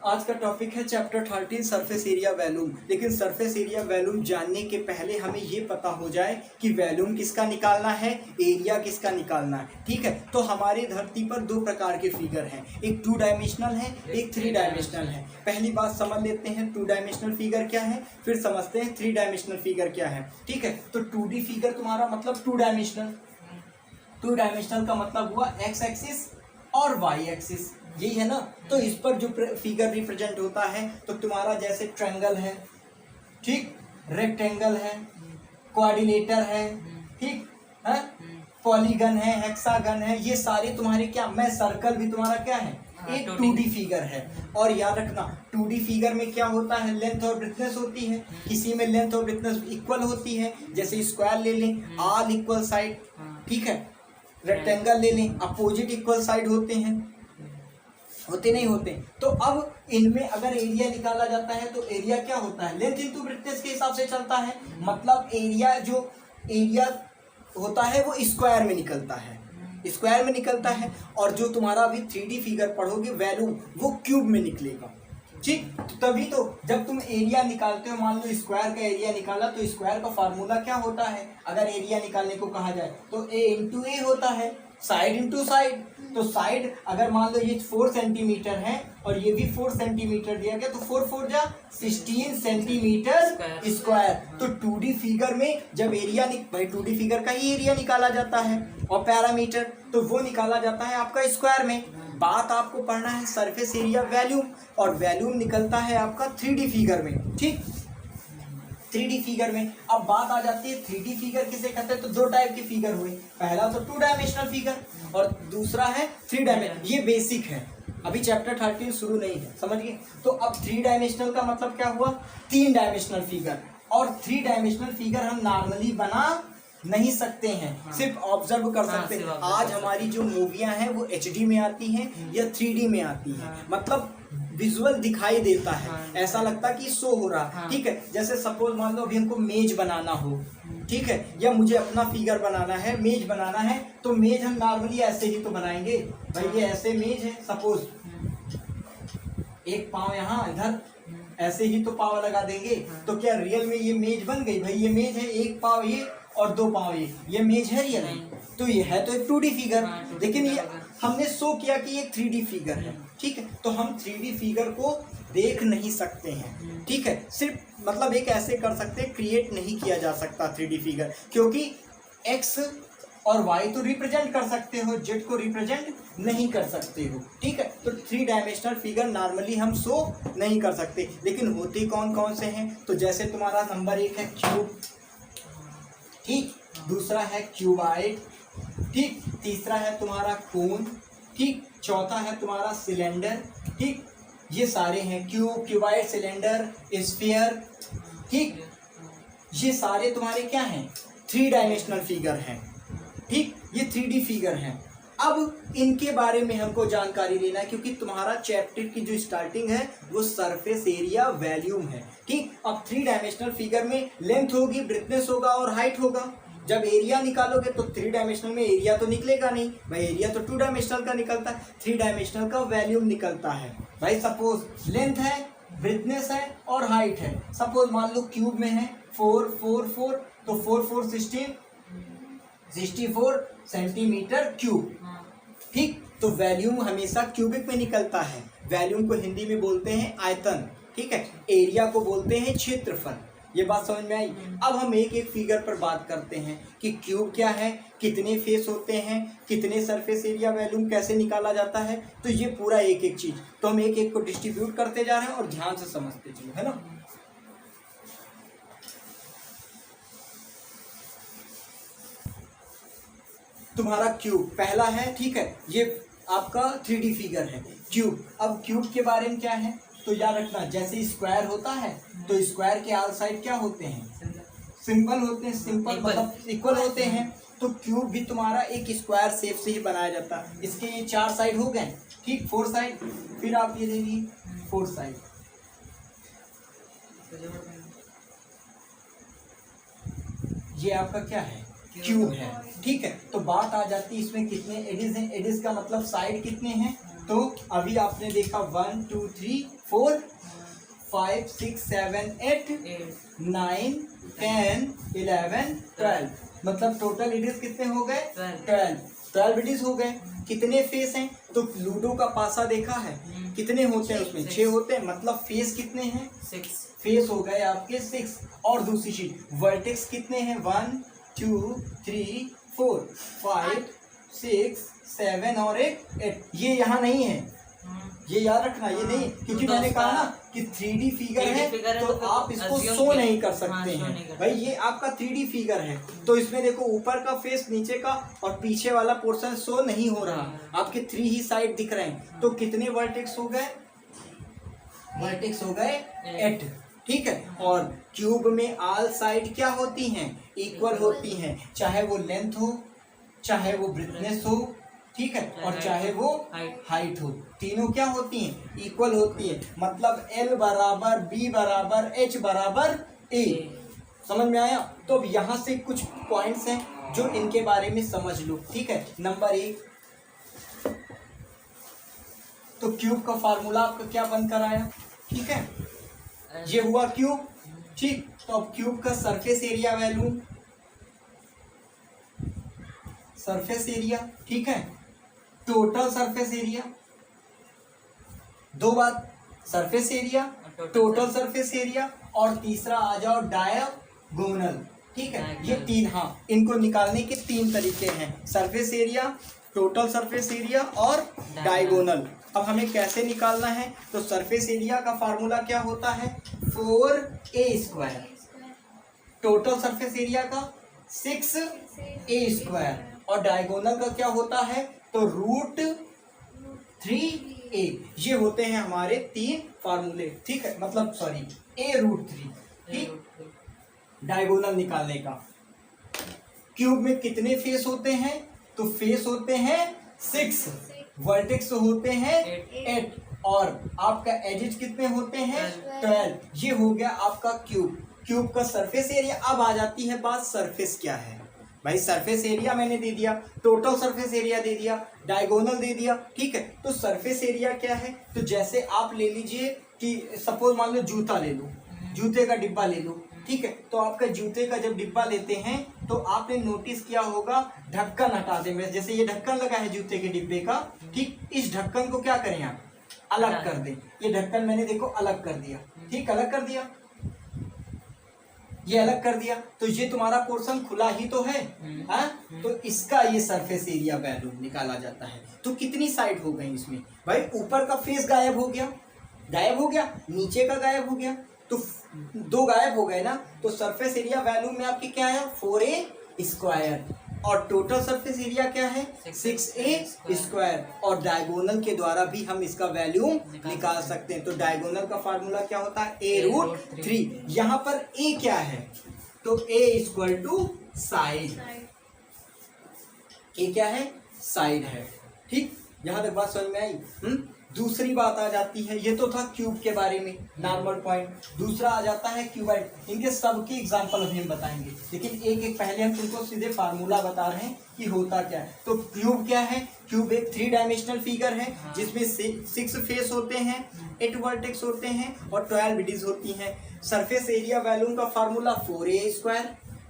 आज का टॉपिक है चैप्टर 13 सरफेस एरिया वैल्यूम। लेकिन सरफेस एरिया वैल्यूम जानने के पहले हमें ये पता हो जाए कि वैल्यूम किसका निकालना है, एरिया किसका निकालना है। ठीक है, तो हमारी धरती पर दो प्रकार के फिगर हैं, एक 2 डायमेंशनल है, एक 3 डायमेंशनल है। पहली बात समझ लेते हैं 2 डायमेंशनल फिगर क्या है, फिर समझते हैं 3 डायमेंशनल फिगर क्या है। ठीक है, तो 2D फिगर तुम्हारा मतलब 2 डायमेंशनल। 2 डायमेंशनल का मतलब हुआ एक्स एक्सिस और वाई एक्सिस, यही है ना। तो इस पर जो फिगर रिप्रेजेंट होता है तो तुम्हारा जैसे ट्रायंगल है, ठीक, रेक्टेंगल है, कोऑर्डिनेटर है, ठीक है, पॉलीगन है, हेक्सागन है, ये सारे तुम्हारे क्या, मैं सर्कल भी तुम्हारा क्या है, एक 2D फिगर है। और याद रखना 2D फिगर में क्या होता है, लेंथ और ब्रेथनेस होती है। किसी में लेंथ और ब्रेथनेस इक्वल होती है, जैसे स्क्वायर ले लें, ऑल इक्वल साइड, ठीक है। रेक्टेंगल ले लें, अपोजिट इक्वल साइड होते हैं, होते नहीं होते। तो अब इनमें अगर एरिया निकाला जाता है तो एरिया क्या होता है, लेंथ इंटू ब्रेथनेस के हिसाब से चलता है। मतलब एरिया जो एरिया होता है वो स्क्वायर में निकलता है, स्क्वायर में निकलता है। और जो तुम्हारा अभी 3D फिगर पढ़ोगे वैल्यू, वो क्यूब में निकलेगा। ठीक, तभी तो जब तुम एरिया निकालते हो, मान लो स्क्वायर का एरिया निकाला, तो स्क्वायर का फार्मूला क्या होता है अगर एरिया निकालने को कहा जाए तो ए इंटू ए होता है, साइड इंटू साइड। तो साइड अगर मान लो ये 4 सेंटीमीटर है और ये भी 4 सेंटीमीटर दिया गया, तो 4 4 जा 16 सेंटीमीटर स्क्वायर। तो 2D फिगर में जब एरिया भाई 2D फिगर का ही एरिया निकाला जाता है और पैरामीटर, तो वो निकाला जाता है आपका स्क्वायर में। बात आपको पढ़ना है सरफेस एरिया वैल्यूम, और वैल्यूम निकलता है आपका 3D फिगर में। ठीक, 3D फिगर में। अब बात आ जाती है 3D फिगर किसे कहते हैं, तो दो टाइप के फिगर हुए, पहला तो 2 डायमेंशनल फिगर और दूसरा है 3 डायमेंशनल। ये बेसिक है, अभी चैप्टर 13 शुरू नहीं है, समझ गए। तो अब 3 डायमेंशनल का मतलब क्या हुआ, 3 डायमेंशनल फिगर। और 3 डायमेंशनल फिगर हम नॉर्मली बना नहीं सकते हैं, सिर्फ ऑब्जर्व कर सकते हैं। आज हमारी जो मूवियां हैं वो HD में आती हैं या 3D में आती हैं, मतलब विजुअल दिखाई देता है, ऐसा लगता है कि शो हो रहा। ठीक है, जैसे सपोज मान लो अभी हमको मेज बनाना हो, ठीक है, या मुझे अपना फिगर बनाना है, मेज बनाना है, तो मेज हम नॉर्मली ऐसे ही तो बनाएंगे भाई, ये ऐसे मेज है, सपोज एक पाँव यहाँ इधर, ऐसे ही तो पाँव लगा देंगे। तो क्या रियल में ये मेज बन गई, भाई ये मेज है, एक पाँव ये और दो पाँव ये मेज है रियल में। तो ये है तो एक 2D फिगर, लेकिन ये हमने शो किया कि ये 3D फिगर है। ठीक है, तो हम 3D फिगर को देख नहीं सकते हैं। ठीक है, सिर्फ मतलब एक ऐसे कर सकते हैं, क्रिएट नहीं किया जा सकता 3D फिगर, क्योंकि X और Y तो रिप्रेजेंट कर सकते हो, Z को रिप्रेजेंट नहीं कर सकते हो। ठीक है, तो 3 डायमेंशनल फिगर नॉर्मली हम शो नहीं कर सकते। लेकिन होते कौन कौन से हैं, तो जैसे तुम्हारा नंबर 1 है क्यूब, ठीक, दूसरा है क्यूबाइड, ठीक, तीसरा है तुम्हारा कोन, ठीक, चौथा है तुम्हारा सिलेंडर। ठीक, ये सारे हैं क्यूब, क्यूबाइड, सिलेंडर, स्फीयर। ठीक, ये सारे तुम्हारे क्या हैं, 3 डायमेंशनल फिगर हैं। ठीक, ये 3D फिगर हैं। अब इनके बारे में हमको जानकारी लेना है, क्योंकि तुम्हारा चैप्टर की जो स्टार्टिंग है वो सरफेस एरिया वैल्यूम है। ठीक, अब 3 डायमेंशनल फिगर में लेंथ होगी, ब्रेथनेस होगा और हाइट होगा। जब एरिया निकालोगे तो 3 डायमेंशनल में एरिया तो निकलेगा नहीं भाई, एरिया तो 2 डायमेंशनल का निकलता है, 3 डायमेंशनल का वैल्यूम निकलता है। भाई सपोज लेंथ है, ब्रेथनेस है और हाइट है। सपोज मान लो क्यूब में है 4 4 4, तो 4 4 16 64 सेंटीमीटर क्यूब। ठीक, तो वैल्यूम हमेशा क्यूबिक में निकलता है। वैल्यूम को हिंदी में बोलते हैं आयतन, ठीक है, एरिया को बोलते हैं क्षेत्रफल। ये बात समझ में आई। अब हम एक एक फिगर पर बात करते हैं कि क्यूब क्या है, कितने फेस होते हैं, कितने सरफेस एरिया वैल्यूम कैसे निकाला जाता है। तो ये पूरा एक एक चीज तो हम एक एक को डिस्ट्रीब्यूट करते जा रहे हैं और ध्यान से समझते चलो, है ना। तुम्हारा क्यूब पहला है, ठीक है, ये आपका 3D फिगर है क्यूब। अब क्यूब के बारे में क्या है तो याद रखना, जैसे स्क्वायर होता है तो स्क्वायर के ऑल साइड क्या होते हैं, सिंपल होते हैं, सिंपल मतलब इक्वल होते हैं। तो क्यूब भी तुम्हारा एक स्क्वायर शेप से ही बनाया जाता है। इसके ये 4 साइड हो गए, ठीक, 4 साइड, फिर आप ये देखिए 4 साइड, ये आपका क्या है, क्यूब है। ठीक है, तो बात आ जाती है इसमें कितने एडिस हैं, एडिस का मतलब साइड कितने हैं, तो अभी आपने देखा 1 2 3 4 5 6 7 8 9 10 11 12, मतलब टोटल इडिस कितने हो गए? 12 इडिस हो गए। कितने फेस हैं? तो लूडो का पासा देखा है, कितने होते हैं उसमें? 6 होते हैं, मतलब फेस कितने हैं? 6 फेस हो गए आपके 6। और दूसरी चीज वर्टेक्स कितने हैं? 1 2 3 4 5 6 7 और 8। ये यहाँ नहीं है, ये याद रखना, ये नहीं, क्योंकि मैंने कहा ना कि 3D फिगर है तो आप इसको शो नहीं कर सकते हैं भाई, ये आपका 3D फिगर है। तो इसमें देखो ऊपर का फेस, नीचे का और पीछे वाला पोर्शन शो नहीं हो रहा, आपके 3 ही साइड दिख रहे हैं। तो कितने वर्टेक्स हो गए? वर्टेक्स हो गए 8, ठीक है। और क्यूब में ऑल साइड क्या होती हैं? इक्वल होती हैं, चाहे वो लेंथ हो, चाहे वो ब्रेडनेस हो, ठीक है, और चाहे वो हाइट हो, तीनों क्या होती हैं? इक्वल होती है। मतलब L बराबर B बराबर H बराबर A। समझ में आया? तो अब यहाँ से कुछ पॉइंट्स हैं जो इनके बारे में समझ लो, ठीक है। नंबर 1, तो क्यूब का फार्मूला आपका क्या बनकर आया? ठीक है, ये हुआ क्यूब, ठीक। तो अब क्यूब का surface area value, surface area, ठीक है, टोटल सरफेस एरिया, दो बात, surface area, total surface area, और तीसरा आ जाओ डायगोनल, ठीक है। ये तीन, हाँ, इनको निकालने के 3 तरीके हैं, surface area, total surface area और डायगोनल। अब हमें कैसे निकालना है? तो सरफेस एरिया का फार्मूला क्या होता है? 4a², टोटल सरफेस एरिया का 6a², और डायगोनल का क्या होता है? तो √3a। ये होते हैं हमारे 3 फार्मूले, ठीक है, मतलब सॉरी a√3, ठीक। डायगोनल निकालने का, क्यूब में कितने फेस होते हैं? तो फेस होते हैं 6, वर्टेक्स होते हैं 8, और आपका एजेस कितने होते हैं? 12। ये हो गया आपका क्यूब। क्यूब का सरफेस एरिया। अब आ जाती है बात, सरफेस क्या है भाई? सरफेस एरिया मैंने दे दिया, टोटल सरफेस एरिया दे दिया, डायगोनल दे दिया, ठीक है। तो सरफेस एरिया क्या है? तो जैसे आप ले लीजिए कि सपोज मान लो जूता ले लो, जूते का डिब्बा ले लो, ठीक है। तो आपका जूते का जब डिब्बा लेते हैं तो आपने नोटिस किया होगा ढक्कन हटा दें, जैसे ये ढक्कन लगा है जूते के डिब्बे का, ठीक। इस ढक्कन को क्या करें आप? अलग कर दें। ये ढक्कन मैंने देखो अलग कर दिया, ठीक, अलग कर दिया, ये अलग कर दिया, तो ये तुम्हारा पोर्शन खुला ही तो है, हाँ? तो इसका ये सरफेस एरिया वैल्यू निकाला जाता है। तो कितनी साइड हो गई इसमें भाई? ऊपर का फेस गायब हो गया, गायब हो गया, नीचे का गायब हो गया, तो 2 गायब हो गए ना। तो सरफेस एरिया वैल्यू में आपकी क्या आया? 4a², और टोटल सरफेस एरिया क्या है? 6a², और डायगोनल के द्वारा भी हम इसका वैल्यू निकाल सकते हैं। तो डायगोनल का फार्मूला क्या होता है? a√3। यहाँ पर a क्या है? तो a = साइड, a क्या है? साइड है, ठीक। यहाँ तक बात समझ में आई? दूसरी बात आ जाती है, ये तो था क्यूब के बारे में, नॉर्मल पॉइंट। दूसरा आ जाता है क्यूबाइड। इनके सबकी एग्जांपल अभी हम बताएंगे, लेकिन एक एक पहले हम तुमको सीधे फार्मूला बता रहे हैं कि होता क्या है। तो क्यूब क्या है? क्यूब एक 3 डायमेंशनल फिगर है जिसमें 6 फेस होते हैं, 8 वर्टेक्स होते हैं और 12 एजेस होती हैं। सरफेस एरिया वैल्यूम का formula 4a²,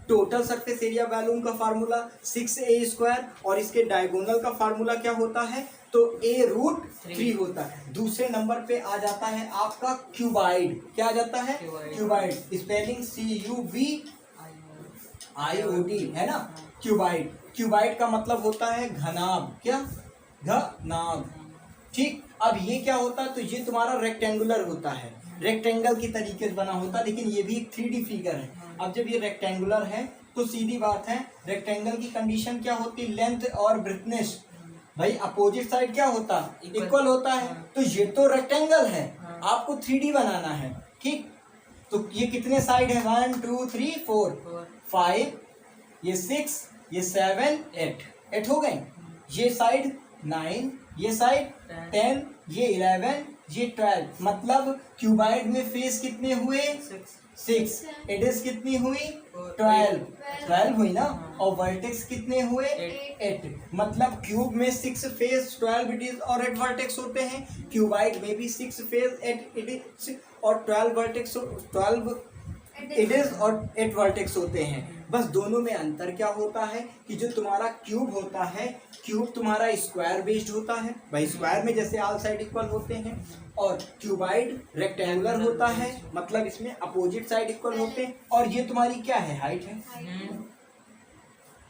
total surface area volume का फार्मूला 6a², और इसके डायगोनल का फार्मूला क्या होता है? तो a√3 होता है। दूसरे नंबर पे आ जाता है आपका क्यूबाइड। क्या आ जाता है? क्यूबाइड, स्पेलिंग CUBIOD है ना, क्यूबाइड। क्यूबाइड का मतलब होता है घनाभ। क्या? घनाभ, ठीक। अब ये क्या होता है? तो ये तुम्हारा रेक्टेंगुलर होता है, रेक्टेंगल की तरीके से बना होता है, लेकिन ये भी एक 3D फिगर है। अब जब ये रेक्टेंगुलर है तो सीधी बात है, रेक्टेंगल की कंडीशन क्या होती है? लेंथ और ब्रेडनेस भाई अपोजिट साइड क्या होता है? इक्वल होता है। तो ये तो रेक्टेंगल है, आपको 3D बनाना है, ठीक। तो ये कितने साइड है? 1 2 3 4 5, ये 6, ये 7 8 हो गए। ये साइड 9, ये साइड 10, ये 11, ये 12। मतलब क्यूबाइड में फेस कितने हुए? 6, एडिस कितनी हुई 12 हुई ना, और वर्टेक्स कितने हुए 8। मतलब क्यूब में 6 फेस 12 एडिस और 8 वर्टेक्स होते हैं, क्यूबाइड में भी 6 फेस 8 एडिस और 12 वर्टेक्स 12 एडिस और 8 वर्टेक्स होते हैं। बस दोनों में अंतर क्या होता है कि जो तुम्हारा क्यूब होता है, क्यूब तुम्हारा स्क्वायर बेस्ड होता है भाई, स्क्वायर में जैसे ऑल साइड इक्वल होते हैं, और क्यूबाइड रेक्टेंगुलर होता है, मतलब इसमें अपोजिट साइड इक्वल होते हैं, और ये तुम्हारी क्या है हाइट है।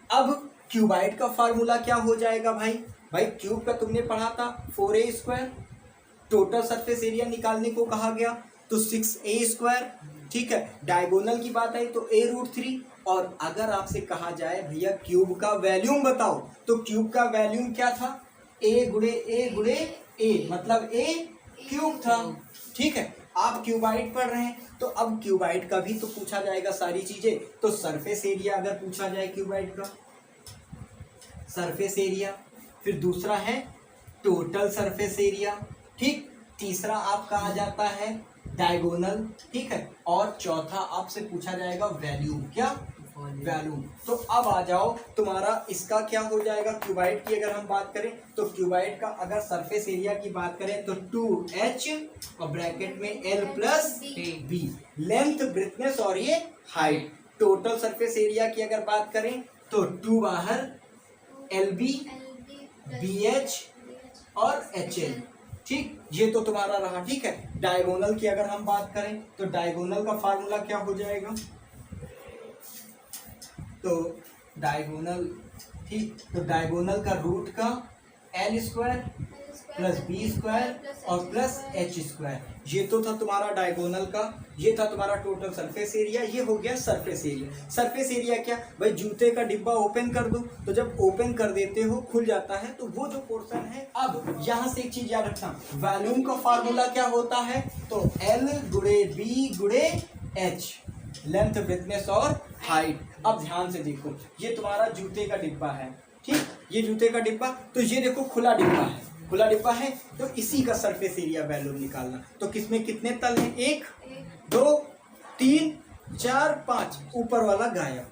अब क्यूबाइड का फार्मूला क्या हो जाएगा भाई, क्यूब का तुमने पढ़ा था 4a², टोटल सरफेस एरिया निकालने को कहा गया तो 6a², ठीक है। डायगोनल की बात आई तो a√3, और अगर आपसे कहा जाए भैया क्यूब का वैल्यूम बताओ, तो क्यूब का वैल्यूम क्या था, a गुणे a, मतलब a क्यूब था, ठीक है। आप क्यूबाइड पढ़ रहे हैं तो अब क्यूबाइड का भी तो पूछा जाएगा सारी चीजें, तो सरफेस एरिया अगर पूछा जाए क्यूबाइड का सरफेस एरिया, फिर दूसरा है टोटल सरफेस एरिया, ठीक। तीसरा आपका आ जाता है डायगोनल, ठीक है, और चौथा आपसे पूछा जाएगा वैल्यूम, क्या वैल्यूम। तो अब आ जाओ तुम्हारा इसका क्या हो जाएगा, क्यूबाइड की अगर हम बात करें तो क्यूबाइड का अगर सरफेस एरिया की बात करें तो 2h और ब्रैकेट में l+b, लेंथ ब्रेथनेस और ये हाइट। टोटल सरफेस एरिया की अगर बात करें तो 2 बाहर lb bh और hl, ठीक, ये तो तुम्हारा रहा, ठीक है। डायगोनल की अगर हम बात करें तो डायगोनल का फार्मूला क्या हो जाएगा, तो डायगोनल, ठीक, तो डायगोनल का रूट का l² प्लस b² और प्लस h², ये तो था तुम्हारा डायगोनल का, ये था तुम्हारा टोटल सरफेस एरिया, ये हो गया सरफेस एरिया। सरफेस एरिया क्या भाई, जूते का डिब्बा ओपन कर दो तो जब ओपन कर देते हो खुल जाता है, तो वो जो पोर्शन है। अब यहाँ से एक चीज याद रखना, वॉल्यूम का फार्मूला क्या होता है, तो l गुणे b गुणे h, लेंथ ब्रेथनेस और हाइट। अब ध्यान से देखो, ये तुम्हारा जूते का डिब्बा है, ठीक, ये जूते का डिब्बा, तो ये देखो खुला डिब्बा है, खुला डिब्बा है, तो इसी का सरफेस एरिया वैल्यूम निकालना। तो किसमें कितने तल हैं, 1 2 3 4 5, ऊपर वाला गायब,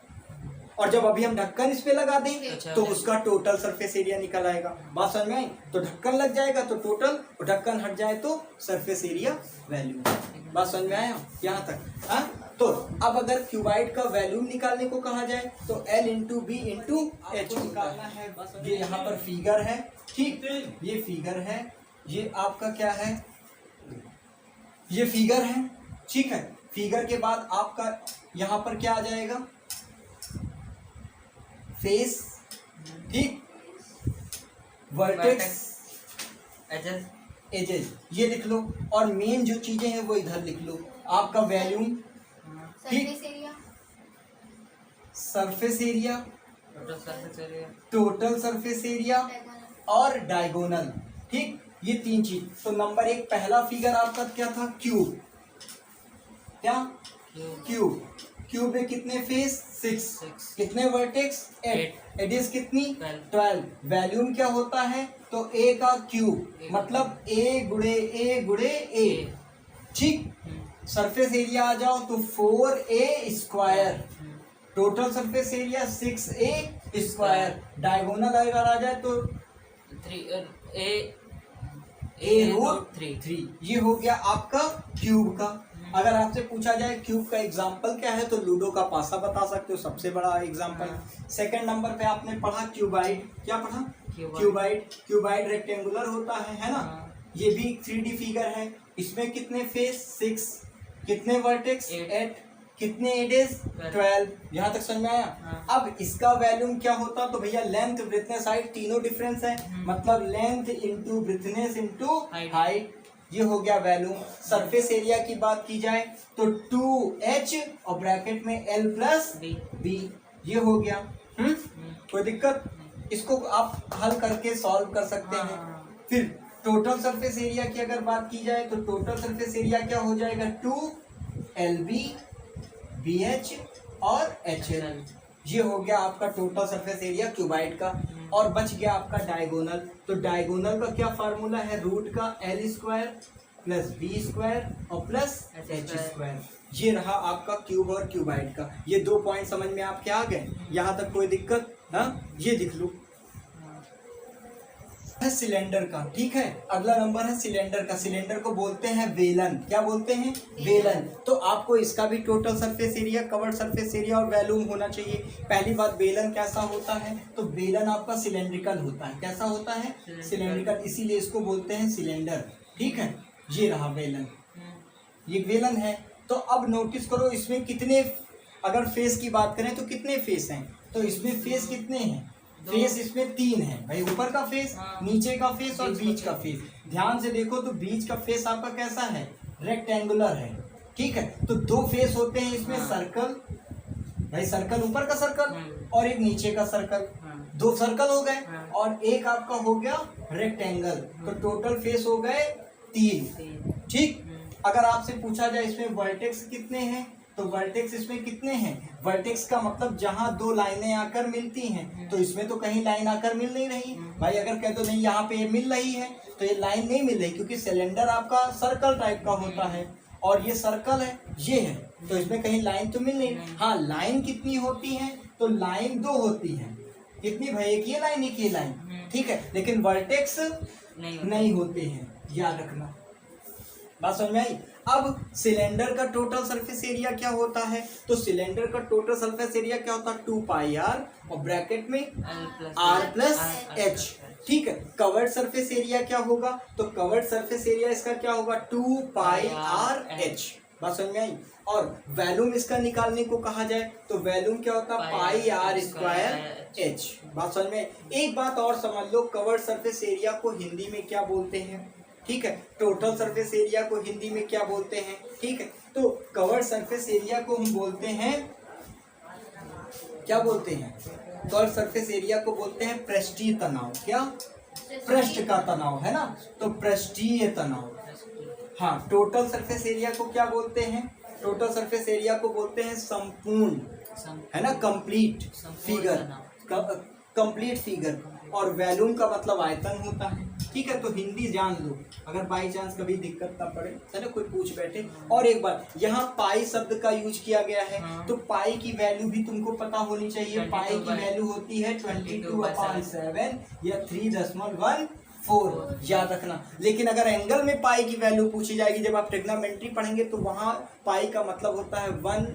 और जब अभी हम ढक्कन इस पे लगा दें तो उसका टोटल सरफेस एरिया निकल आएगा। बात समझ में आई, तो ढक्कन लग जाएगा तो टोटल, और ढक्कन हट जाए तो सरफेस एरिया वैल्यूम। बात समझ में आया यहाँ तक, हाँ। तो अब अगर क्यूबाइड का वैल्यूम निकालने को कहा जाए तो l into B into H निकालना है। ये यहाँ पर फिगर है, ठीक, ये फिगर है, ये आपका क्या है, ये फिगर है, ठीक है। फिगर के बाद आपका यहाँ पर क्या आ जाएगा, फेस, ठीक, वर्टेक्स, एजेस, ये लिख लो, और मेन जो चीजें हैं वो इधर लिख लो। आपका वैल्यूम, ठीक, surface area, total surface area और डायगोनल, ठीक, ये 3 चीज। तो नंबर 1 पहला फिगर आपका क्या था, क्यूब, क्या क्यूब, क्यूब में कितने फेस 6, कितने वर्टेक्स 8, एडिस कितनी 12, वैल्यूम क्या होता है, तो a का क्यूब, मतलब a गुणे a, ठीक। सरफेस एरिया आ जाओ तो 4a², total surface area 6a², diagonal अगर आ जाए तो a√3, ये हो गया आपका क्यूब का। अगर आपसे पूछा जाए क्यूब का एग्जाम्पल क्या है, तो लूडो का पासा बता सकते हो, सबसे बड़ा एग्जाम्पल। सेकंड नंबर पे आपने पढ़ा क्यूबाइड, क्या पढ़ा, क्यूबाइड रेक्टेंगुलर होता है ना, ये भी 3D फिगर है, इसमें कितने फेस 6, कितने वर्टेक्स 8, कितने एडेस 12, यहाँ तक समझ में आया। अब इसका वैल्यूम क्या होता, तो भैया लेंथ ब्रेथनेस हाइट तीनों डिफरेंस है, मतलब length into breadthness into height, ये हो गया वैल्यूम। सरफेस एरिया की बात की जाए तो 2h और ब्रैकेट में l+b, ये हो गया। कोई दिक्कत, इसको आप हल करके सॉल्व कर सकते हैं। फिर टोटल सरफेस एरिया की अगर बात की जाए तो टोटल सरफेस एरिया क्या हो जाएगा, 2lb bh और hl, ये हो गया आपका टोटल सरफेस एरिया क्यूबाइड का। और बच गया आपका डायगोनल, तो डायगोनल का क्या फार्मूला है, रूट का l² प्लस बी स्क्वायर और प्लस एच स्क्वायर। ये रहा आपका क्यूब और क्यूबाइड का। ये 2 पॉइंट समझ में आपके आ गए? यहाँ तक कोई दिक्कत? हाँ, ये दिख लो है सिलेंडर का। ठीक है, अगला नंबर है सिलेंडर का। सिलेंडर को बोलते हैं वेलन। क्या बोलते हैं? वेलन। तो आपको इसका भी total surface area, curved surface area और वॉल्यूम होना चाहिए। पहली बात, वेलन कैसा होता है? तो वेलन आपका सिलेंड्रिकल होता है। कैसा होता है? सिलेंड्रिकल, इसीलिए इसको बोलते हैं सिलेंडर। ठीक है, ये रहा वेलन, ये वेलन है। तो अब नोटिस करो इसमें कितने, अगर फेस की बात करें तो कितने फेस हैं? तो इसमें फेस कितने हैं? फेस इसमें 3 है भाई, ऊपर का फेस, नीचे का फेस और बीच का फेस। ध्यान से देखो तो बीच का फेस आपका कैसा है? रेक्टेंगुलर है। ठीक है, तो 2 फेस होते हैं इसमें, सर्कल भाई, सर्कल ऊपर का सर्कल और एक नीचे का सर्कल, 2 सर्कल हो गए और एक आपका हो गया रेक्टेंगल। तो टोटल फेस हो गए 3। ठीक, अगर आपसे पूछा जाए इसमें वर्टेक्स कितने हैं, तो वर्टेक्स इसमें कितने हैं? वर्टेक्स का मतलब जहां 2 लाइनें आकर मिलती हैं। तो इसमें तो कहीं लाइन आकर मिल नहीं रही भाई। अगर कह दो नहीं यहाँ पे ये मिल रही है, तो ये लाइन नहीं मिल रही, क्योंकि सिलेंडर आपका सर्कल टाइप का होता है और ये सर्कल है, ये है, तो इसमें कहीं लाइन तो मिल नहीं। हाँ, लाइन कितनी होती है? तो लाइन 2 होती है। कितनी भाई? एक ये लाइन, एक ये लाइन। ठीक है, लेकिन वर्टेक्स नहीं होते हैं, याद रखना। बात समझ में आई? अब सिलेंडर का टोटल सरफेस एरिया क्या होता है? तो सिलेंडर का टोटल सरफेस एरिया क्या होता है? 2 पाई आर और ब्रैकेट में r प्लस एच। ठीक है, कवर्ड सरफेस एरिया क्या होगा? तो कवर्ड सरफेस एरिया इसका क्या होगा? 2 पाई आर एच। बात समझ में आई? और वॉल्यूम इसका निकालने को कहा जाए तो वॉल्यूम क्या होता है? Pi R square H. बात समझ में? एक बात और समझ लो, कवर्ड सरफेस एरिया को हिंदी में क्या बोलते हैं? ठीक है, टोटल सरफेस एरिया को हिंदी में क्या बोलते हैं? ठीक है, तो कवर्ड सरफेस एरिया को हम बोलते हैं, क्या बोलते हैं? कवर्ड सरफेस एरिया को बोलते हैं पृष्ठीय तनाव। क्या? पृष्ठ का तनाव, है ना? तो पृष्ठीय तनाव। हाँ, टोटल सरफेस एरिया को क्या बोलते हैं? टोटल सरफेस एरिया को बोलते हैं संपूर्ण, है ना, कंप्लीट फिगर, कंप्लीट फिगर। और वॉल्यूम का मतलब आयतन होता है। ठीक है, तो हिंदी जान लो, अगर बाई चांस कभी दिक्कत ना पड़े, है ना, कोई पूछ बैठे। और एक बात, यहाँ पाई शब्द का यूज किया गया है, तो पाई की वैल्यू भी तुमको पता होनी चाहिए। पाई की वैल्यू होती है 22/7 या 3.14, याद रखना। लेकिन अगर एंगल में पाई की वैल्यू पूछी जाएगी, जब आप ट्रिग्नोमेट्री पढ़ेंगे, तो वहाँ पाई का मतलब होता है 1,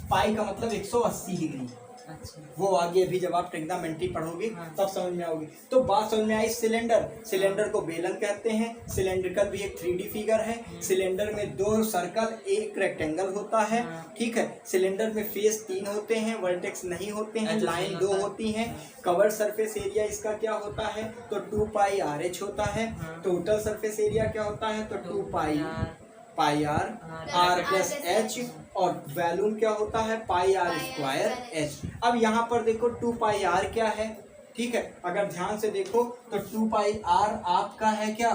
पाई का मतलब 180 डिग्री। अच्छा। वो आगे अभी जब आप ट्रिग्नोमेट्री पढ़ोगे तब समझ में आओगी। तो बात समझ में आई? सिलेंडर, सिलेंडर को बेलन कहते हैं। सिलेंड्रिकल भी एक 3D फिगर है। सिलेंडर में 2 सर्कल, एक रेक्टेंगल होता है। ठीक है, सिलेंडर में फेस 3 होते हैं, वर्टेक्स नहीं होते हैं, लाइन 2 होती हैं। कवर्ड सरफेस एरिया इसका क्या होता है? तो 2 पाई आर एच होता है। टोटल सरफेस एरिया क्या होता है? तो 2 पाई आर प्लस एच। और वॉल्यूम क्या होता है? Pi R square H. अब यहाँ पर देखो 2 पाई आर क्या है? ठीक है, अगर ध्यान से देखो तो 2 पाई आर आपका है क्या?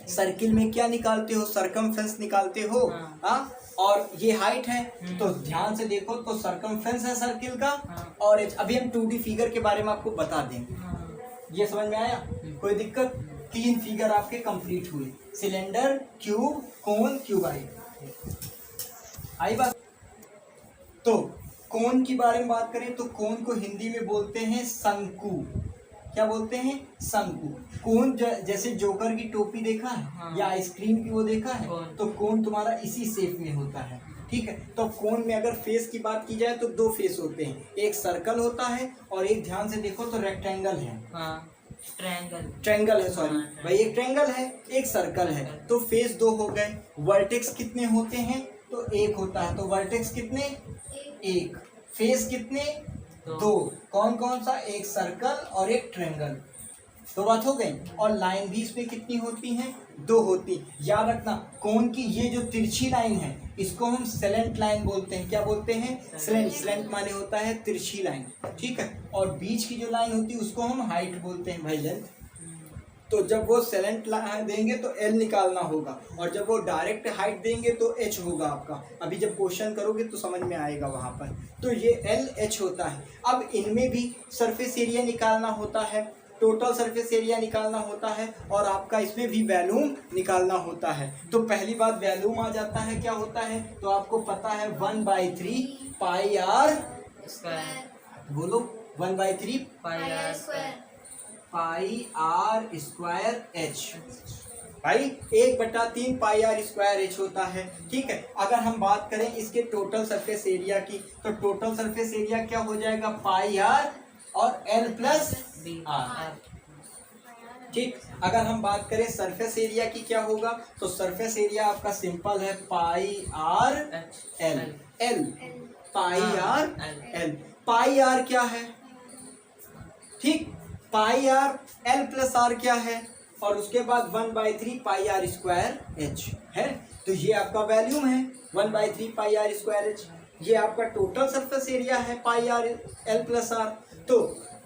सर्किल में क्या निकालते हो? सरकमफ्रेंस निकालते हो। हाँ, और ये हाइट है, तो ध्यान से देखो तो सरकमफ्रेंस है सर्किल का और एच। अभी हम 2D फिगर के बारे में आपको बता देंगे। ये समझ में आया? कोई दिक्कत? 3 फिगर आपके कंप्लीट हुए, सिलेंडर, क्यूब, कोन, क्यूबाइड। आई बात? तो कोन की बारे में बात करें तो कोन को हिंदी में बोलते हैं शंकु। क्या बोलते हैं? शंकु। कोन जैसे जोकर की टोपी देखा है या आइसक्रीम की वो देखा है, तो कोन तुम्हारा इसी शेप में होता है। ठीक है, तो कोन में अगर फेस की बात की जाए तो 2 फेस होते हैं, एक सर्कल होता है और एक ध्यान से देखो तो रेक्टेंगल है। ट्रायंगल है, सॉरी भाई, एक ट्रायंगल है, एक सर्कल है। तो फेस 2 हो गए। वर्टेक्स कितने होते हैं? तो 1 होता है। तो वर्टेक्स कितने? 1। फेस कितने? 2। कौन कौन सा? एक सर्कल और एक ट्रायंगल। 2 बात हो गई। और लाइन भी इसमें कितनी होती हैं? 2 होती। याद रखना, कोन की ये जो तिरछी लाइन है इसको हम स्लेंट लाइन बोलते हैं। क्या बोलते हैं? स्लेंट। स्लेंट माने होता है तिरछी लाइन। ठीक है, और बीच की जो लाइन होती है उसको हम हाइट बोलते हैं भाई, लेंथ। तो जब वो स्लेंट लाइन देंगे तो एल निकालना होगा, और जब वो डायरेक्ट हाइट देंगे तो एच होगा आपका। अभी जब क्वेश्चन करोगे तो समझ में आएगा वहाँ पर। तो ये एल एच होता है। अब इनमें भी सरफेस एरिया निकालना होता है। टोटल सरफेस एरिया निकालना होता है और आपका इसमें भी वॉल्यूम निकालना होता है। तो पहली बात वॉल्यूम आ जाता है, क्या होता है तो आपको पता है 1/3 पाई आर स्क्वायर, बोलो 1/3 pi R square, pi R square H भाई 1/3 पाई आर स्क्वायर एच होता है। ठीक है, अगर हम बात करें इसके टोटल सरफेस एरिया की तो टोटल सरफेस एरिया क्या हो जाएगा पाई आर और एल प्लस बी आर। ठीक, अगर हम बात करें सरफेस एरिया की क्या होगा तो सरफेस एरिया आपका सिंपल है pi R L L pi R L. Pi R क्या है, ठीक, pi R L plus R क्या है और उसके बाद 1/3 पाई आर स्क्वायर एच है। तो ये आपका वॉल्यूम है 1/3 पाई आर स्क्वायर एच। ये आपका टोटल सरफेस एरिया है pi R L plus are. तो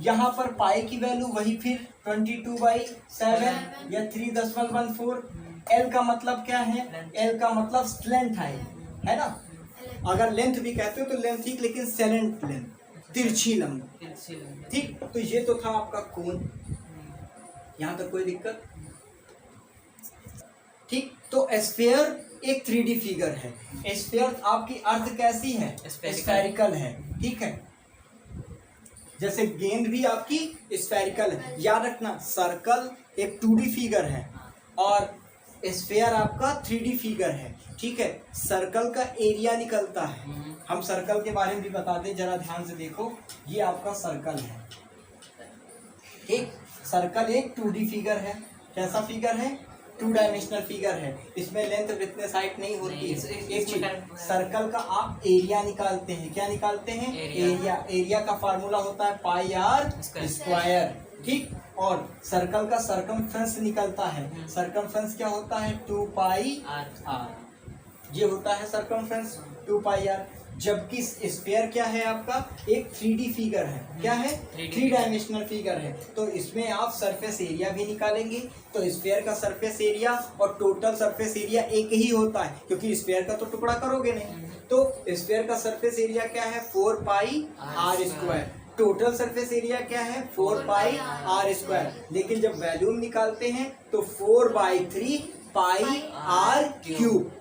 यहाँ पर पाई की वैल्यू वही फिर 22/7 या 3.14। एल का मतलब क्या है, एल का मतलब लेंथ है ना। अगर लेंथ भी कहते हो तो लेंथ ठीक, लेकिन सेलेंट लेंथ, तिरछी लंब। ठीक, तो ये तो था आपका कोण। यहाँ तक कोई दिक्कत? ठीक, तो स्फीयर एक 3D फिगर है। स्फीयर आपकी अर्थ कैसी है, स्फेरिकल है। ठीक है, जैसे गेंद भी आपकी स्फेरिकल है। याद रखना सर्कल एक 2D फिगर है और स्फीयर आपका 3D फिगर है। ठीक है, सर्कल का एरिया निकलता है। हम सर्कल के बारे में भी बता दें, जरा ध्यान से देखो। ये आपका सर्कल है। ठीक, सर्कल एक 2D फिगर है। कैसा फिगर है, 2 डायमेंशनल फिगर है। इसमें लेंथ विड्थ हाइट नहीं होती है। एक चीज, सर्कल का आप एरिया निकालते हैं। क्या निकालते हैं, एरिया। एरिया का फार्मूला होता है पाई आर स्क्वायर। ठीक, और सर्कल का सरकमफ्रेंस निकलता है। सरकमफ्रेंस क्या होता है 2 पाई आर। ये होता है सरकमफ्रेंस 2 पाई आर। जबकि स्फीयर क्या है आपका, एक 3D फिगर है। क्या है, 3 डायमेंशनल फिगर है। तो इसमें आप सरफेस एरिया भी निकालेंगे। तो स्फीयर का सरफेस एरिया और टोटल सरफेस एरिया एक ही होता है, क्योंकि स्फीयर का तो टुकड़ा करोगे नहीं। तो स्फीयर का सरफेस एरिया क्या है 4 pi R square. Total surface area क्या है 4 पाई आर स्क्वायर। लेकिन जब वॉल्यूम निकालते हैं तो 4/3 pi R cube.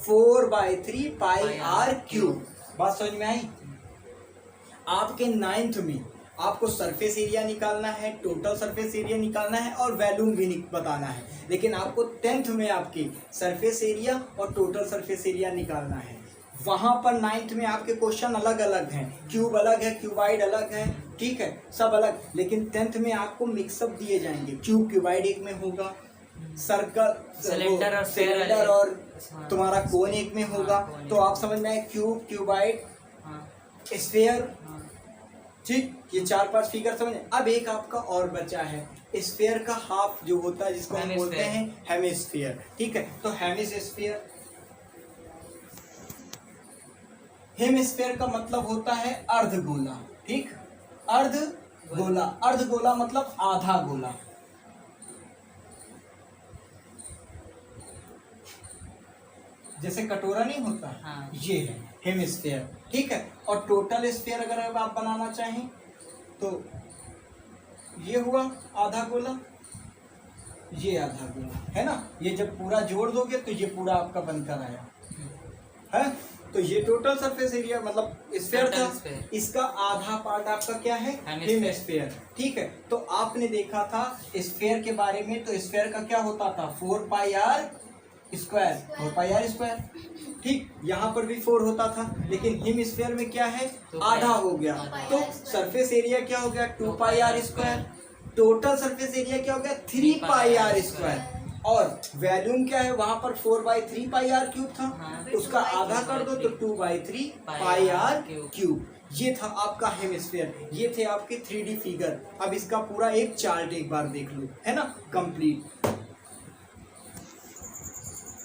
4/3 pi R cube. बात समझ में आई? आपके 9th में आपको सरफेस एरिया निकालना है, टोटल सरफेस एरिया निकालना है और वॉल्यूम भी बताना है। लेकिन आपको 10th में आपकी सरफेस एरिया और टोटल सरफेस एरिया निकालना है। वहां पर 9th में आपके क्वेश्चन अलग अलग हैं, क्यूब अलग है, क्यूबाइड अलग है। ठीक है, सब अलग। लेकिन 10th में आपको मिक्सअप दिए जाएंगे। क्यूब क्यूबाइड एक में होगा, सर्कल सिलेंडर और तुम्हारा कोन एक में होगा। तो आप समझ में आए, क्यूब क्यूबाइड स्फीयर। ठीक, ये 4-5 फिगर समझ। अब एक आपका और बचा है स्फीयर का हाफ, जो होता है जिसको हम बोलते हैं हेमिस्फीयर। ठीक है, तो हेमिस्फीयर, हेमिस्फीयर का मतलब होता है अर्धगोला। ठीक, अर्धगोला, अर्धगोला मतलब आधा गोला। जैसे कटोरा नहीं होता, हाँ। ये है हेमिस्फीयर। ठीक है, और टोटल स्फीयर अगर आप बनाना चाहें तो ये हुआ आधा गोला, ये आधा गोला है ना। ये जब पूरा जोड़ दोगे तो ये पूरा आपका बनकर आया है। तो ये टोटल सरफेस एरिया मतलब स्फीयर था। इसका आधा पार्ट आपका क्या है, हेमिस्फीयर। ठीक है, तो आपने देखा था स्फीयर के बारे में, तो स्फीयर का क्या होता था 4 pi R square, 4 pi R square. ठीक, यहाँ पर भी 4 होता था, लेकिन हेमिस्फीयर में क्या है आधा हो गया। तो सरफेस एरिया क्या हो गया 2 pi R square. Total surface area क्या हो गया 3 पाई आर स्क्वायर। और वॉल्यूम क्या है, वहां पर 4/3 पाई आर क्यूब था, उसका आधा कर दो तो 2/3 पाई आर क्यूब। ये था आपका हेमिस्फीयर। ये थे आपके 3D फिगर। अब इसका पूरा एक चार्ट एक बार देख लो, है ना, कंप्लीट।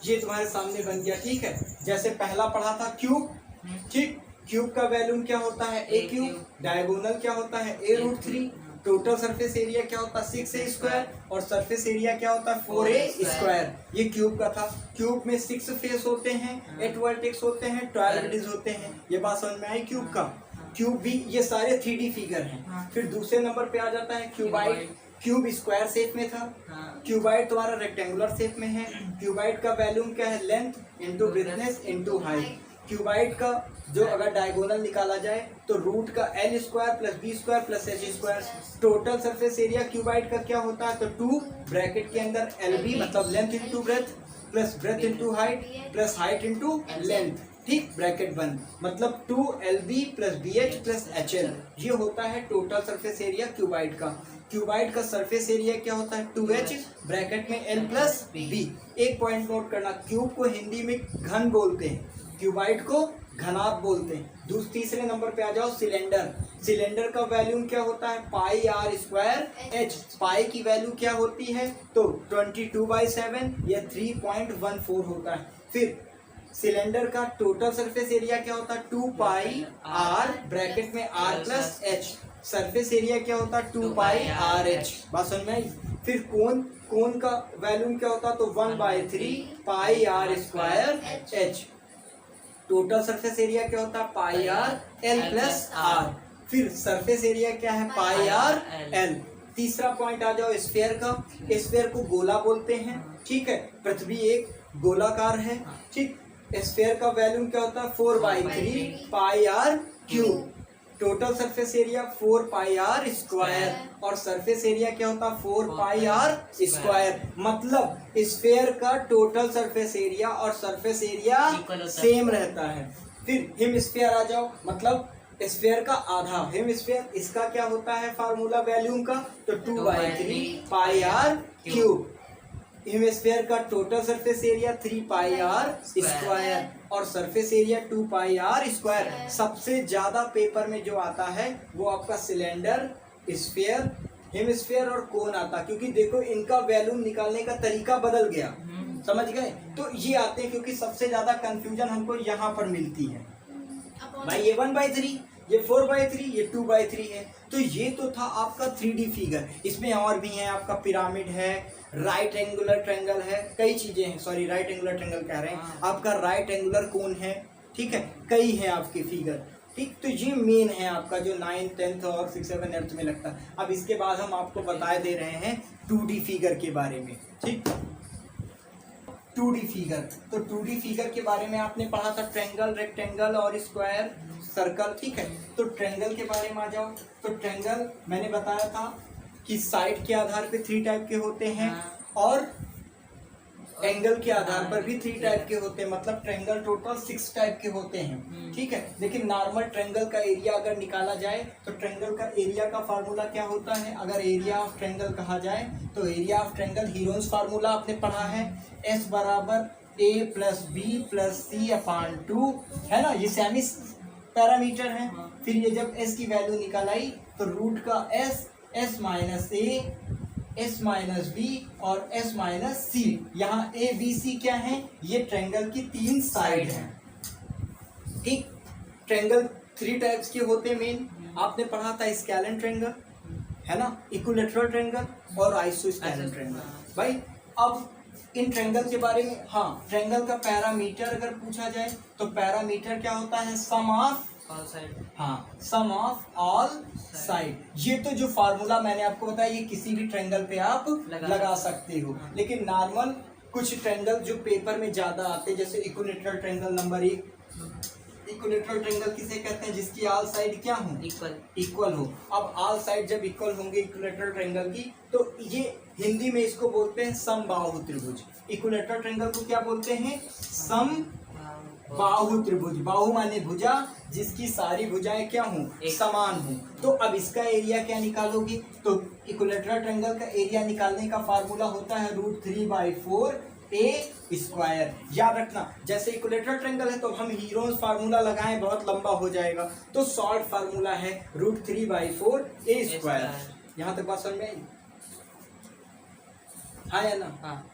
ये तुम्हारे सामने बन गया। ठीक है, जैसे पहला पढ़ा था क्यूब। ठीक, क्यूब का वॉल्यूम क्या होता है ए क्यूब। डायगोनल क्या होता है a√3। टोटल सरफेस एरिया क्या होता है 6a स्क्वायर और सरफेस एरिया क्या होता है 4a स्क्वायर। ये क्यूब का था। क्यूब में 6 फेस होते हैं, 8 वर्टेक्स होते हैं, 12 एडिज होते हैं। ये बात समझ में आई क्यूब का। क्यूब भी ये सारे 3D फिगर हैं। फिर दूसरे नंबर पे आ जाता है क्यूबाइड। क्यूब स्क्वायर शेप में था, हाँ। क्यूबाइड तुम्हारा रेक्टेंगुलर शेप में है। क्यूबाइड का वैल्यूम क्या है? Length into breadthness into height. Cuboid का जो अगर डायगोनल निकाला जाए तो रूट का L square plus B square plus H square. Total surface area cuboid का क्या होता है? तो 2 ब्रैकेट के अंदर एल बी मतलब length into breadth plus breadth into height plus height into length, ठीक, ब्रैकेट बंद, मतलब 2LB plus BH plus HL। ये होता है टोटल सरफेस एरिया क्यूबाइड का। क्यूबाइड का सरफेस एरिया क्या होता है? 2H ब्रैकेट में L प्लस B। एक पॉइंट नोट करना, क्यूब को हिंदी में घन बोलते हैं, क्यूबाइड को घनाभ बोलते हैं। तीसरे नंबर पे आ जाओ, सिलेंडर। सिलेंडर का वैल्यूम क्या होता है? Pi R square H. पाई की वैल्यू क्या होती है? तो 22/7 या 3.14 होता है। फिर सिलेंडर का टोटल सरफेस एरिया क्या होता है? 2 पाई आर ब्रैकेट में R plus H. Surface area क्या होता है? 2 पाई आर एच। बात समझ में आई? फिर कोन का वैल्यूम क्या होता है? तो 1/3 pi R square H. Total surface area क्या होता है? Pi R L plus R. फिर सरफेस एरिया क्या है? Pi R L. तीसरा पॉइंट आ जाओ, स्फीयर का। स्फीयर को गोला बोलते हैं, ठीक है। पृथ्वी एक गोलाकार है, ठीक। स्फीयर का वैल्यूम क्या होता है? 4/3 pi R cube. Total surface area 4 pi R square और सरफेस एरिया क्या होता है? 4 पाई आर स्क्वायर। मतलब स्फीयर का टोटल सरफेस एरिया और सरफेस एरिया सेम रहता है। फिर हेमिस्फीयर आ जाओ, मतलब स्फीयर का आधा। हेमिस्फीयर इसका क्या होता है फार्मूला वैल्यूम का? तो 2/3 पाई आर क्यूब। हेमिस्फीयर का total surface area 3 pi R square और surface area 2 pi R square. सबसे ज्यादा पेपर में जो आता है वो आपका सिलेंडर, स्फीयर, हेमिस्फीयर और कोन आता, क्योंकि देखो इनका वैल्यूम निकालने का तरीका बदल गया, समझ गए? तो ये आते हैं क्योंकि सबसे ज्यादा कंफ्यूजन हमको यहाँ पर मिलती है। भाई ये 1/3, ये 4/3, ये 2/3 है। तो ये तो था आपका 3D फिगर। इसमें और भी है, आपका पिरामिड है, राइट एंगुलर ट्रायंगल है, कई चीजें हैं। सॉरी, राइट एंगुलर ट्रायंगल कह रहे हैं, आपका राइट एंगुलर कोन है, ठीक है, कई है आपके फिगर, ठीक। तो ये मेन है आपका जो 9th 10th और 6th 7th 8th में लगता है। अब इसके बाद हम आपको बताए दे रहे हैं 2D फिगर के बारे में, ठीक। 2D फिगर, तो 2D फिगर के बारे में आपने पढ़ा था, ट्रायंगल, रेक्टेंगल और स्क्वायर, सर्कल, ठीक है। तो ट्रायंगल के बारे में आ जाओ। तो ट्रायंगल मैंने बताया था कि साइड के आधार पे 3 टाइप के होते हैं और एंगल के आधार पर भी 3 टाइप के होते हैं, मतलब ट्रायंगल टोटल 6 टाइप के होते हैं, ठीक है। लेकिन नॉर्मल ट्रायंगल का एरिया अगर निकाला जाए तो ट्रायंगल का एरिया का फार्मूला क्या होता है? अगर एरिया ऑफ ट्रायंगल कहा जाए तो area of triangle Heron's formula आपने पढ़ा है, S बराबर A plus B plus C upon 2, है ना, ये सेमी पैरामीटर है। फिर ये जब S की वैल्यू निकाल आई तो रूट का S minus A, S minus B और S माइनस सी। यहाँ A B C क्या है? ये ट्रायंगल की 3 साइड हैं, ठीक। ट्रायंगल 3 टाइप्स के होते हैं मेन, आपने पढ़ा था स्केलेन ट्रायंगल, है ना, इक्विलैटरल ट्रायंगल और आइसोस्केलेन ट्रायंगल। भाई अब इन ट्रायंगल के बारे में, हाँ, ट्रायंगल का पैरामीटर अगर पूछा जाए तो पैरामीटर क्या होता है? सम ऑफ ऑल साइड, हाँ, सम ऑफ ऑल साइड। ये तो जो फार्मूला मैंने आपको बताया ये किसी भी ट्रायंगल पे आप लगा सकते हो। लेकिन नॉर्मल कुछ ट्रायंगल जो पेपर में ज्यादा आते हैं, जैसे equilateral triangle number 1। Equilateral triangle किसे कहते हैं? जिसकी ऑल साइड क्या हो? इक्वल हो। अब ऑल साइड जब इक्वल होंगे इक्विलैटरल ट्रायंगल की, तो ये हिंदी में इसको बोलते हैं समबाहु त्रिभुज। इक्विलैटरल ट्रायंगल को क्या बोलते हैं? समबाहु त्रिभुज। बाहु माने भुजा, जिसकी सारी भुजाएं क्या हों? समान हों। तो अब इसका एरिया क्या निकालोगे? तो इक्विलैटरल ट्रायंगल का एरिया निकालने का फार्मूला होता है √3/4 A स्क्वायर। याद रखना, जैसे इक्विलैटरल ट्रायंगल है तो हम हीरोज फार्मूला लगाएं, बहुत लंबा हो जाएगा, तो शॉर्ट फार्मूला है √3/4 A स्क्वायर। यहाँ तक बात समझ में आई? हाँ या ना? हाँ।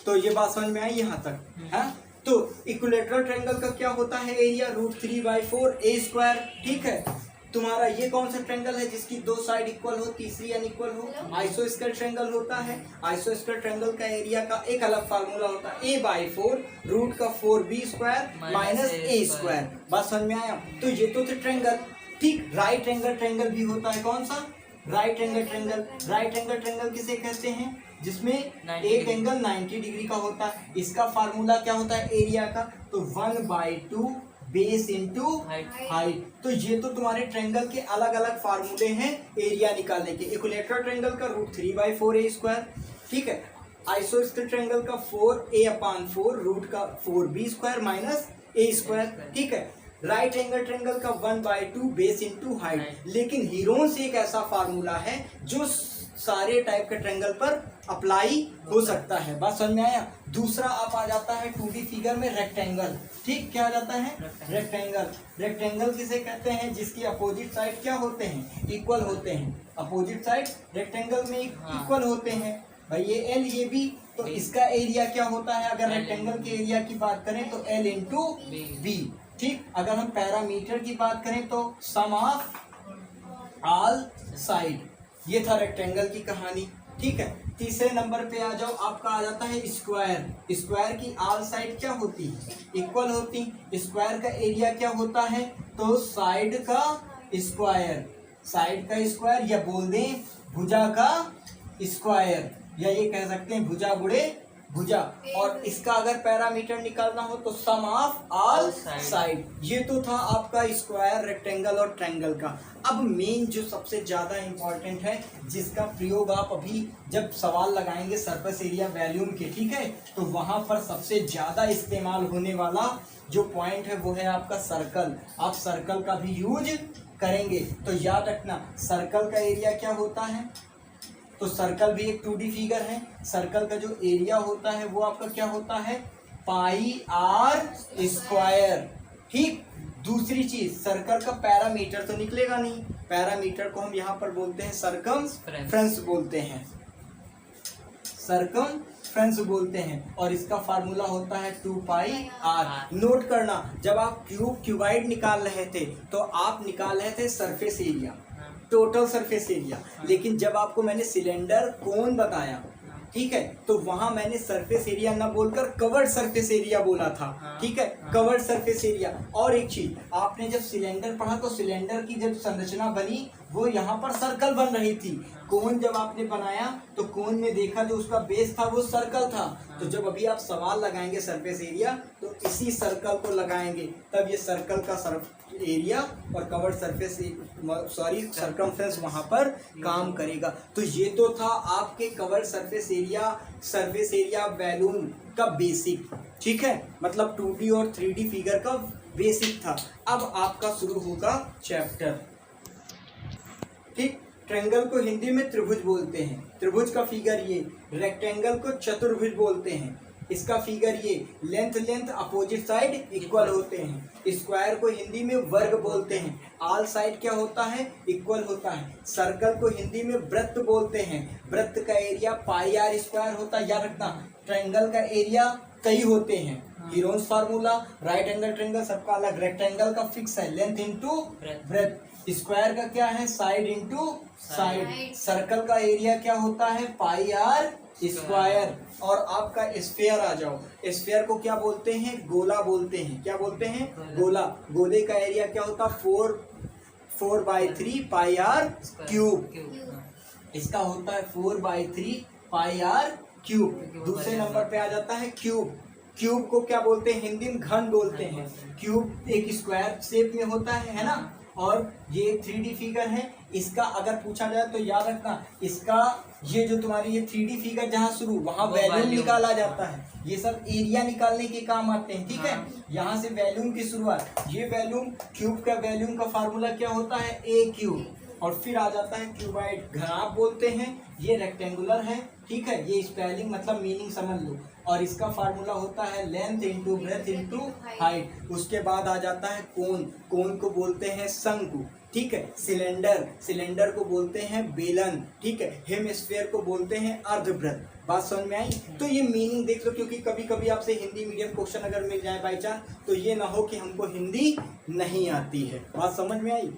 तो ये बात समझ में आई यहाँ तक? हाँ। तो इक्विलैटरल ट्रायंगल का क्या होता है एरिया? √3/4 A स्क्वायर, ठीक है। तुम्हारा ये कौन सा ट्रायंगल है जिसकी 2 साइड इक्वल हो, तीसरी अनइक्वल हो? आइसोस्केल ट्रायंगल होता है। आइसोस्केल ट्रायंगल का एरिया का एक अलग फार्मूला होता है, A/4 रूट का 4B square minus A square. बात समझ में आया? तो ये तो थे ट्रायंगल, ठीक। राइट एंगल ट्रायंगल भी होता है, कौन सा? Right angle triangle, right angle triangle किसे कहते हैं? जिसमें 90 एक एंगल 90 डिग्री का होता है। इसका फार्मूला क्या होता है एरिया का? तो 1/2 बेस इंटू हाइट। तो ये तो तुम्हारे ट्रेंगल के अलग अलग फार्मूले हैं एरिया निकालने के। इक्विलेटरल ट्रेंगल का √3/4a², ठीक है। आइसोस्केल ट्रेंगल का 4a/4 रूट का 4b² माइनस a², ठीक है। राइट एंगल ट्रेंगल का 1/2 बेस इंटू हाइट। लेकिन हीरोन से एक ऐसा फार्मूला है जो सारे टाइप के ट्रेंगल पर अप्लाई हो सकता है। बात समझ में आया? दूसरा आप आ जाता है 2D फिगर में रेक्टेंगल, ठीक। क्या आ जाता है? रेक्टेंगल। रेक्टेंगल किसे कहते हैं? जिसकी अपोजिट साइड क्या होते हैं? इक्वल होते हैं। अपोजिट साइड रेक्टेंगल में इक्वल होते हैं भाई, ये एल ये बी। तो इसका एरिया क्या होता है? अगर रेक्टेंगल के एरिया की बात करें तो एल इंटू बी, ठीक। अगर हम पैरामीटर की बात करें तो सम ऑफ ऑल साइड। ये था रेक्टेंगल की कहानी, ठीक है। तीसरे नंबर पे आ जाओ, आपका आ जाता है स्क्वायर। स्क्वायर की ऑल साइड क्या होती है? इक्वल होती। स्क्वायर का एरिया क्या होता है? तो साइड का स्क्वायर, साइड का स्क्वायर, या बोल दें भुजा का स्क्वायर, या ये कह सकते हैं भुजा गुणे भुजा। और इसका अगर पैरामीटर निकालना हो तो सम ऑफ ऑल साइड। ये तो था आपका स्क्वायर, रेक्टेंगल और ट्रायंगल का। अब मेन जो सबसे ज्यादा इंपॉर्टेंट है, जिसका प्रयोग आप अभी जब सवाल लगाएंगे सरफेस एरिया वॉल्यूम के, ठीक है, तो वहां पर सबसे ज्यादा इस्तेमाल होने वाला जो पॉइंट है वो है आपका सर्कल। आप सर्कल का भी यूज करेंगे। तो याद रखना सर्कल का एरिया क्या होता है? तो सर्कल भी एक 2D फिगर है। सर्कल का जो एरिया होता है वो आपका क्या होता है? πr², ठीक। दूसरी चीज, सर्कल का पैरामीटर तो निकलेगा नहीं। पैरामीटर को हम यहाँ पर बोलते हैं सरकमफ्रेंस बोलते हैं, सरकमफ्रेंस बोलते हैं। और इसका फार्मूला होता है 2πr। नोट करना, जब आप क्यूबाइड निकाल रहे थे तो आप निकाल रहे थे surface area, total surface area. लेकिन जब आपको मैंने सिलेंडर कोन बताया, ठीक है, तो वहां मैंने सरफेस एरिया ना बोलकर कवर्ड सरफेस एरिया बोला था, ठीक है, कवर्ड सरफेस एरिया। और एक चीज, आपने जब सिलेंडर पढ़ा तो सिलेंडर की जब संरचना बनी वो यहाँ पर सर्कल बन रही थी। कोन जब आपने बनाया तो कोन में देखा जो उसका बेस था वो सर्कल था। तो जब अभी आप सवाल लगाएंगे सरफेस एरिया तो इसी सर्कल को लगाएंगे, तब ये सर्कल का एरिया और कवर्ड सरफेस सरकमफ्रेंस वहां पर काम करेगा। तो ये तो था आपके कवर्ड सरफेस एरिया वॉल्यूम का बेसिक, ठीक है, मतलब 2D और 3D फिगर का बेसिक था। अब आपका शुरू होगा चैप्टर, ठीक। ट्रायंगल को हिंदी में त्रिभुज बोलते हैं, त्रिभुज का फिगर ये। रेक्टेंगल को चतुर्भुज बोलते हैं, इसका फिगर ये। लेंथ अपोजिट साइड इक्वल होते हैं। स्क्वायर को हिंदी में वर्ग बोलते हैं। ऑल साइड क्या होता है? इक्वल होता है। सर्कल को हिंदी में वृत्त बोलते हैं। वृत्त का एरिया πr² होता है। याद रखना, ट्रायंगल का एरिया कई होते हैं। Heron's formula, right angle triangle सबका अलग। रेक्टेंगल का फिक्स है लेंथ इंटू ब्रेथ। स्क्वायर का क्या है? Side into side. सर्कल का एरिया क्या होता है? πr²। और आपका स्फीयर आ जाओ, स्फीयर को क्या बोलते हैं? गोला बोलते हैं। क्या बोलते हैं? गोला। गोले का एरिया क्या होता? 4/3 πr³। इसका होता है 4/3 πr³। दूसरे नंबर पे आ जाता है क्यूब। क्यूब को क्या बोलते हैं? हिंदी में घन बोलते हैं। क्यूब एक स्क्वायर शेप में होता है ना। और ये 3D फिगर है। इसका अगर पूछा जाए तो याद रखना, इसका ये जो तुम्हारी ये 3D फिगर जहाँ शुरू वहाँ वॉल्यूम निकाला जाता है। ये सब एरिया निकालने के काम आते हैं, ठीक है। यहाँ से वॉल्यूम की शुरुआत। ये वॉल्यूम, क्यूब का वॉल्यूम का फार्मूला क्या होता है? a³। और फिर आ जाता है क्यूबाइड, घनाभ बोलते हैं। ये रेक्टेंगुलर है, ठीक है। ये स्पेलिंग मतलब मीनिंग समझ लो। और इसका फार्मूला होता है length into breath into height. उसके बाद आ जाता है कोन। कोन को बोलते हैं शंकु, ठीक है। सिलेंडर को बोलते हैं बेलन, ठीक है। हेमिस्फीयर को बोलते हैं अर्धवृत्त। बात समझ में आई? तो ये मीनिंग देख लो, क्योंकि कभी कभी आपसे हिंदी मीडियम क्वेश्चन अगर मिल जाए बाई चांस, तो ये ना हो कि हमको हिंदी नहीं आती है। बात समझ में आई?